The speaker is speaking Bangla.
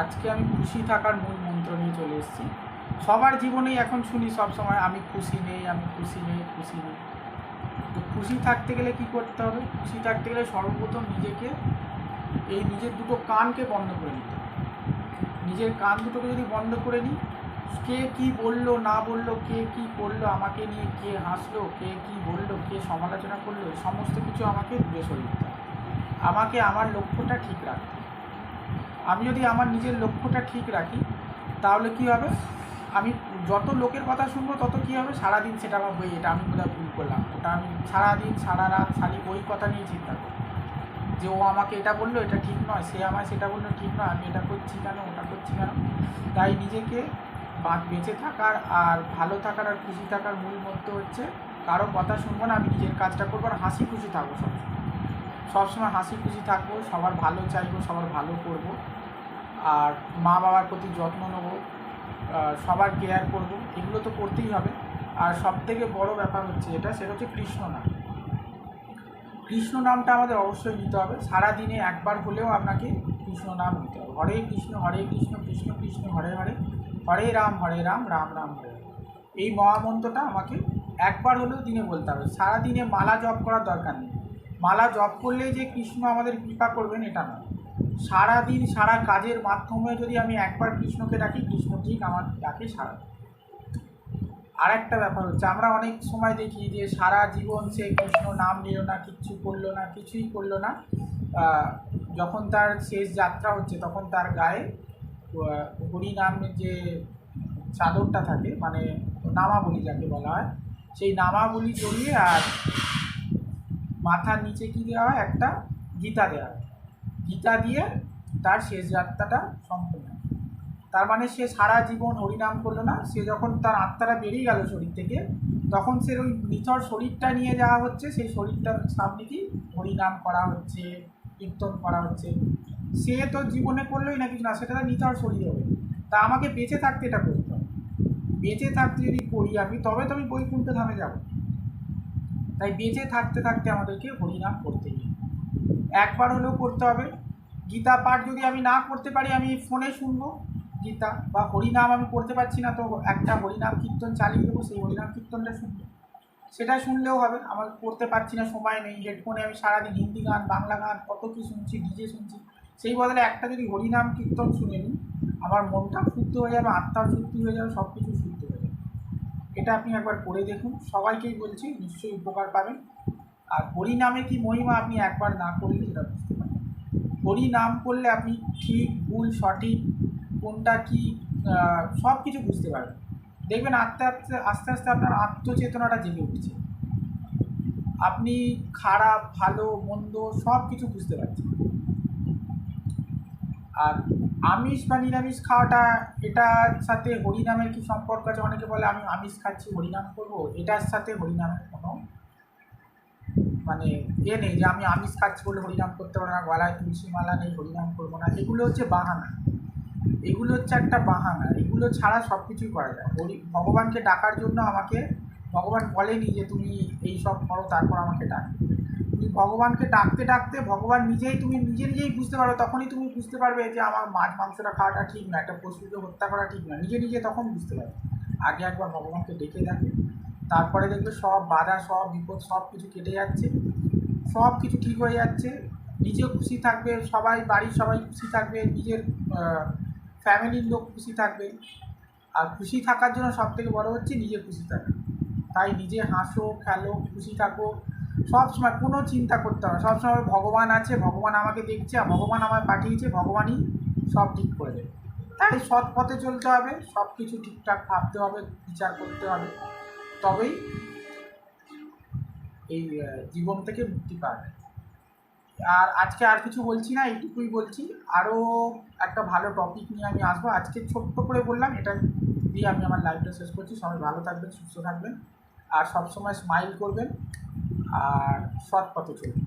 আজকে আমি খুশি থাকার মূল মন্ত্র নিয়ে চলে এসেছি। সবার জীবনেই এখন শুনি সবসময় আমি খুশি নেই, আমি খুশি নেই, খুশি নেই। তো খুশি থাকতে গেলে কী করতে হবে? খুশি থাকতে গেলে সর্বপ্রথম নিজেকে নিজের দুটো কানকে বন্ধ করে নিতে হবে। নিজের কান দুটোকে যদি বন্ধ করে নিই, কে কী বললো না বললো, কে কী করলো আমাকে নিয়ে, কে হাসলো, কে কী বললো, কে সমালোচনা করলো, সমস্ত কিছু আমাকে দূরে সরিয়ে দিতে হবে। আমাকে আমার লক্ষ্যটা ঠিক রাখতে হবে। আমি যদি আমার নিজের লক্ষ্যটা ঠিক রাখি তাহলে কী হবে, আমি যত লোকের কথা শুনবো তত কী হবে, সারাদিন সেটা আমার বই, এটা আমি বোধহয় ভুল করলাম, ওটা আমি সারাদিন সারা রাত খালি ওই কথা নিয়ে চিন্তা করব যে ও আমাকে এটা বললো, এটা ঠিক নয়, সে আমায় সেটা বললো ঠিক নয়, আমি এটা করছি কেন, ওটা করছি কেন। তাই নিজেকে বেঁচে থাকার আর ভালো থাকার আর খুশি থাকার মূল মন্ত্র হচ্ছে কারো কথা শুনবো না, আমি নিজের কাজটা করবো আর হাসি খুশি থাকবো। সবসময় হাসি খুশি থাকবো, সবার ভালো চাইবো, সবার ভালো করবো, আর মা বাবার প্রতি যত্ন নেবো, সবার কেয়ার করবো, এগুলো তো করতেই হবে। আর সবথেকে বড় ব্যাপার হচ্ছে সেটা হচ্ছে কৃষ্ণ নাম। কৃষ্ণ নামটা আমাদের অবশ্যই নিতে হবে। সারাদিনে একবার হলেও আপনাকে কৃষ্ণ নাম নিতে হবে। হরে কৃষ্ণ কৃষ্ণ কৃষ্ণ হরে হরে, হরে রাম রাম রাম হরে হরে। এই মহামন্ত্রটা আমাকে একবার হলেও দিনে বলতে হবে। সারাদিনে মালা জপ করার দরকার নেই। মালা জপ করলেই যে কৃষ্ণ আমাদের কৃপা করবেন এটা নয়। সারাদিন সারা কাজের মাধ্যমে যদি আমি একবার কৃষ্ণকে ডাকি, কৃষ্ণ ঠিক আমার ডাকে সারা। আর একটা ব্যাপার হচ্ছে, আমরা অনেক সময় দেখি যে সারা জীবন সে কৃষ্ণ নাম নিল না, কিচ্ছু করলো না, কিছুই করলো না, যখন তার শেষ যাত্রা হচ্ছে তখন তার গায়ে হরিনামের যে চাদরটা থাকে, মানে নামাবলী যাকে বলা হয়, সেই নামাবলী জড়িয়ে আর মাথার নিচে কী দেওয়া হয়, একটা গীতা দেওয়া হয়। গীতা দিয়ে তার শেষ যাত্রাটা সম্পূর্ণ। তার মানে সে সারা জীবন হরিনাম করলো না, সে যখন তার আত্মাটা বেরিয়ে গেল শরীর থেকে, তখন সে ওই নিথর শরীরটা নিয়ে যাওয়া হচ্ছে, সেই শরীরটার সামনে কি হরিনাম করা হচ্ছে, কীর্তন করা হচ্ছে। সে তো জীবনে করলোই না কিছু না, সেটা নিথর শরীর হবে। তা আমাকে বেঁচে থাকতে এটা করতে হবে। বেঁচে থাকতে যদি করি আমি, তবে তো আমি বৈকুণ্ঠ ধামে যাব। তাই বেঁচে থাকতে থাকতে আমাদেরকে হরিনাম করতেই হবে, একবার হলেও করতে হবে। গীতা পাঠ যদি আমি না করতে পারি, আমি ফোনে শুনবো গীতা, বা হরিনাম আমি করতে পারছি না তো একটা হরিনাম কীর্তন চালিয়ে দেবো, সেই হরিনাম কীর্তনটা শুনবো, সেটা শুনলেও হবে। আমার করতে পারছি না, সময় নেই, হেডফোনে আমি সারাদিন হিন্দি গান, বাংলা গান, কত কী শুনছি, ডিজে শুনছি, সেই বদলে একটা যদি হরিনাম কীর্তন শুনে নিই, আমার মনটা শুদ্ধ হয়ে যাবে, আত্মাও শুদ্ধি হয়ে যাবে, সব কিছু শুদ্ধ হয়ে যাবে। এটা আপনি একবার করে দেখুন, সবাইকেই বলছি, নিশ্চয়ই উপকার পাবেন। আর হরিনামে কি মহিমা আপনি একবার না করলে সেটা বুঝতে পারবেন। হরিনাম করলে আপনি ঠিক ভুল সঠিক কোনটা কি সব কিছু বুঝতে পারবেন। দেখবেন আস্তে আস্তে আস্তে আস্তে আপনার আত্মচেতনাটা জেগে উঠছে, আপনি খারাপ ভালো মন্দ সব কিছু বুঝতে পারছেন। আর আমিষ বা নিরামিষ খাওয়াটা, এটার সাথে হরিনামের কি সম্পর্ক আছে? অনেকে বলে আমি আমিষ খাচ্ছি হরিনাম করবো, এটার সাথে হরিনামের কোনো মানে নেই যে আমি আমিষ খাচ্ছি বলে হরিনাম করতে পারবো না, গলায় তুলসী মালা নেই হরিনাম করবো না। এগুলো হচ্ছে বাহানা, এগুলো হচ্ছে একটা বাহানা। এগুলো ছাড়া সব কিছুই করা যায়। ভগবানকে ডাকার জন্য আমাকে ভগবান বলেনি যে তুমি এই সব করো তারপর আমাকে ডাক। তুমি ভগবানকে ডাকতে ডাকতে ভগবান তুমি নিজেই বুঝতে পারবে, তখনই তুমি বুঝতে পারবে যে আমার মাছ মাংসটা খাওয়াটা ঠিক না, একটা পশুকে হত্যা করা ঠিক না, নিজে তখন বুঝতে পারবে। আগে একবার ভগবানকে ডেকে দেখো, তারপরে দেখবে সব বাধা, সব বিপদ, সব কিছু কেটে যাচ্ছে, সব কিছু ঠিক হয়ে যাচ্ছে। নিজেও খুশি থাকবে, বাড়ির সবাই খুশি থাকবে, নিজের ফ্যামিলির লোক খুশি থাকবে। আর খুশি থাকার জন্য সবথেকে বড় হচ্ছে নিজে খুশি থাকা। তাই নিজে হাসো, খেলো, খুশি থাকো, সবসময় কোনো চিন্তা করতে হবে। সবসময় ভগবান আছে, ভগবান আমাকে দেখছে, আর ভগবান আমায় পাঠিয়েছে, ভগবানই সব ঠিক করে দেবে। তাই সৎ পথে চলতে হবে, সব কিছু ঠিকঠাক ভাবতে হবে, বিচার করতে হবে, তবেই এই জীবন থেকে মুক্তি পাবে। আর আজকে আর কিছু বলছি না, এইটুকুই বলছি। আরও একটা ভালো টপিক নিয়ে আমি আসবো। আজকে ছোট্ট করে বললাম, এটা দিয়ে আমি আমার লাইফটা শেষ করছি। সবাই ভালো থাকবেন, সুস্থ থাকবেন, আর সবসময় স্মাইল করবেন, আর সৎ পথে চলবেন।